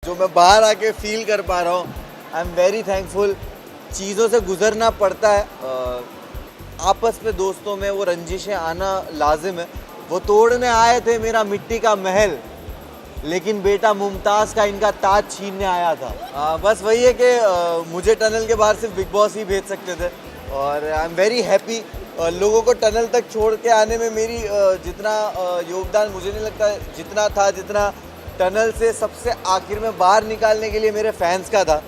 जो मैं बाहर आके फील कर पा रहा हूँ, आई एम वेरी थैंकफुल। चीज़ों से गुजरना पड़ता है, आपस में दोस्तों में वो रंजिशें आना लाजिम है। वो तोड़ने आए थे मेरा मिट्टी का महल, लेकिन बेटा मुमताज़ का इनका ताज छीनने आया था। बस वही है कि मुझे टनल के बाहर सिर्फ बिग बॉस ही भेज सकते थे, और आई एम वेरी हैप्पी। लोगों को टनल तक छोड़ के आने में मेरी जितना योगदान मुझे नहीं लगता जितना था, जितना टनल से सबसे आखिर में बाहर निकालने के लिए मेरे फैंस का था।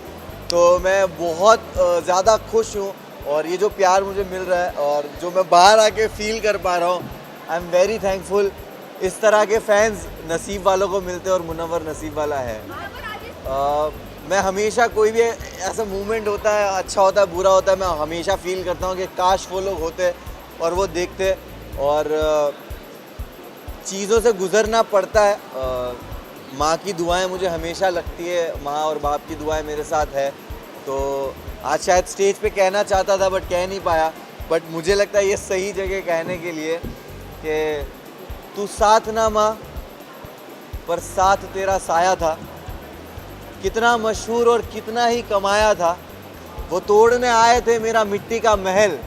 तो मैं बहुत ज़्यादा खुश हूँ, और ये जो प्यार मुझे मिल रहा है और जो मैं बाहर आके फील कर पा रहा हूँ, आई एम वेरी थैंकफुल। इस तरह के फैंस नसीब वालों को मिलते हैं, और मुनव्वर नसीब वाला है। मैं हमेशा कोई भी ऐसा मूवमेंट होता है, अच्छा होता है बुरा होता है, मैं हमेशा फील करता हूँ कि काश वो लोग होते और वो देखते। और चीज़ों से गुजरना पड़ता है। माँ की दुआएं मुझे हमेशा लगती है, माँ और बाप की दुआएं मेरे साथ है। तो आज शायद स्टेज पे कहना चाहता था बट कह नहीं पाया, बट मुझे लगता है ये सही जगह कहने के लिए कि तू साथ ना माँ पर साथ तेरा साया था, कितना मशहूर और कितना ही कमाया था। वो तोड़ने आए थे मेरा मिट्टी का महल,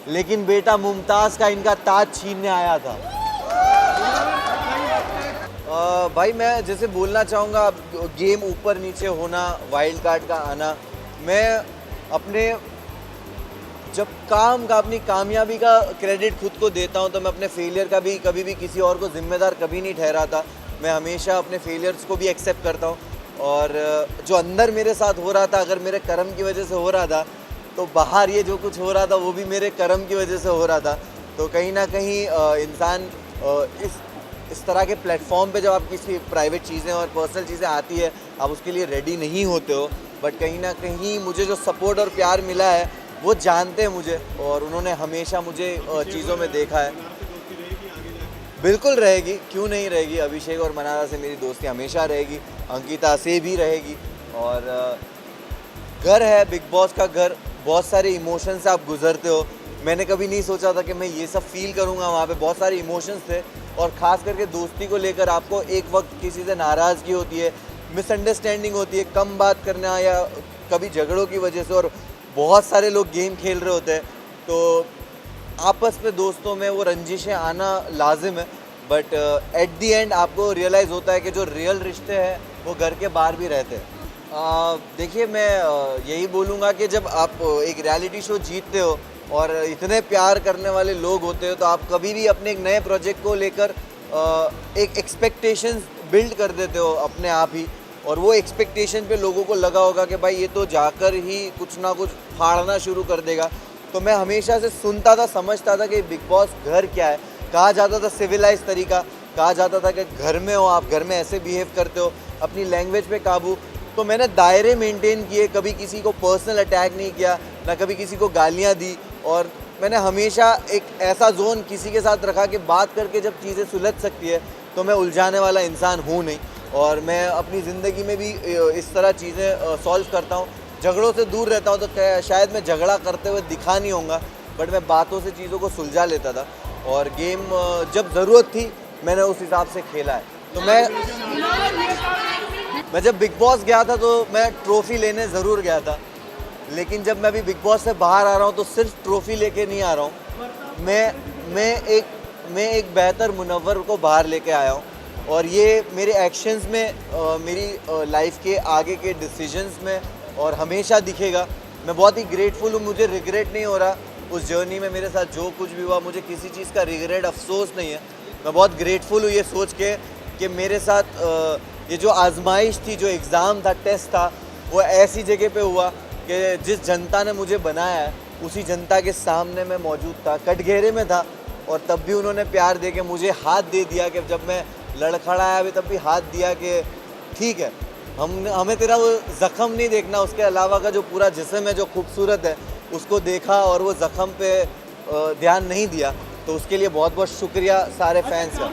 लेकिन बेटा मुमताज़ का इनका ताज छीनने आया था। भाई मैं जैसे बोलना चाहूँगा, गेम ऊपर नीचे होना, वाइल्ड कार्ड का आना, मैं अपने जब काम का अपनी कामयाबी का क्रेडिट खुद को देता हूँ, तो मैं अपने फेलियर का भी कभी भी किसी और को जिम्मेदार कभी नहीं ठहराता। मैं हमेशा अपने फेलियर्स को भी एक्सेप्ट करता हूँ, और जो अंदर मेरे साथ हो रहा था, अगर मेरे कर्म की वजह से हो रहा था, तो बाहर ये जो कुछ हो रहा था वो भी मेरे कर्म की वजह से हो रहा था। तो कहीं ना कहीं इंसान इस तरह के प्लेटफॉर्म पे जब आप किसी प्राइवेट चीज़ें और पर्सनल चीज़ें आती है, आप उसके लिए रेडी नहीं होते हो, बट कहीं ना कहीं मुझे जो सपोर्ट और प्यार मिला है वो जानते हैं मुझे, और उन्होंने हमेशा मुझे चीज़ों में देखा है। बिल्कुल रहेगी, क्यों नहीं रहेगी। अभिषेक और मनारा से मेरी दोस्ती हमेशा रहेगी, अंकिता से भी रहेगी। और घर है बिग बॉस का घर, बहुत सारे इमोशन से आप गुजरते हो। मैंने कभी नहीं सोचा था कि मैं ये सब फील करूँगा। वहाँ पे बहुत सारे इमोशंस थे, और ख़ास करके दोस्ती को लेकर आपको एक वक्त किसी से नाराज़गी होती है, मिसअंडरस्टैंडिंग होती है, कम बात करना या कभी झगड़ों की वजह से, और बहुत सारे लोग गेम खेल रहे होते हैं। तो आपस में दोस्तों में वो रंजिशें आना लाजिम है, बट एट दी एंड आपको रियलाइज़ होता है कि जो रियल रिश्ते हैं वो घर के बाहर भी रहते हैं। देखिए मैं यही बोलूँगा कि जब आप एक रियलिटी शो जीतते हो और इतने प्यार करने वाले लोग होते हो, तो आप कभी भी अपने एक नए प्रोजेक्ट को लेकर एक एक्सपेक्टेशंस बिल्ड कर देते हो अपने आप ही, और वो एक्सपेक्टेशन पे लोगों को लगा होगा कि भाई ये तो जाकर ही कुछ ना कुछ फाड़ना शुरू कर देगा। तो मैं हमेशा से सुनता था, समझता था कि बिग बॉस घर क्या है। कहा जाता था सिविलाइज तरीका, कहा जाता था कि घर में हो आप, घर में ऐसे बिहेव करते हो, अपनी लैंग्वेज पे काबू। तो मैंने दायरे मेंटेन किए, कभी किसी को पर्सनल अटैक नहीं किया, ना कभी किसी को गालियाँ दी, और मैंने हमेशा एक ऐसा जोन किसी के साथ रखा कि बात करके जब चीज़ें सुलझ सकती है, तो मैं उलझाने वाला इंसान हूँ नहीं। और मैं अपनी ज़िंदगी में भी इस तरह चीज़ें सॉल्व करता हूँ, झगड़ों से दूर रहता हूँ। तो शायद मैं झगड़ा करते हुए दिखा नहीं होऊंगा, बट मैं बातों से चीज़ों को सुलझा लेता था, और गेम जब ज़रूरत थी मैंने उस हिसाब से खेला है। तो मैं जब बिग बॉस गया था तो मैं ट्रॉफ़ी लेने ज़रूर गया था, लेकिन जब मैं अभी बिग बॉस से बाहर आ रहा हूँ तो सिर्फ ट्रॉफ़ी लेके नहीं आ रहा हूँ। मैं एक बेहतर मुनव्वर को बाहर लेके आया हूँ, और ये मेरे एक्शंस में, मेरी लाइफ के आगे के डिसीजंस में और हमेशा दिखेगा। मैं बहुत ही ग्रेटफुल हूँ, मुझे रिग्रेट नहीं हो रहा उस जर्नी में। मेरे साथ जो कुछ भी हुआ, मुझे किसी चीज़ का रिग्रेट, अफसोस नहीं है। मैं बहुत ग्रेटफुल हूँ ये सोच के कि मेरे साथ ये जो आजमाइश थी, जो एग्ज़ाम था, टेस्ट था, वो ऐसी जगह पे हुआ कि जिस जनता ने मुझे बनाया है उसी जनता के सामने मैं मौजूद था, कटघरे में था, और तब भी उन्होंने प्यार दे के मुझे हाथ दे दिया। कि जब मैं लड़खड़ाया भी तब भी हाथ दिया कि ठीक है, हमें तेरा वो ज़ख़म नहीं देखना, उसके अलावा का जो पूरा जिस्म है जो खूबसूरत है उसको देखा, और वो ज़ख़म पे ध्यान नहीं दिया। तो उसके लिए बहुत बहुत शुक्रिया सारे फैंस का।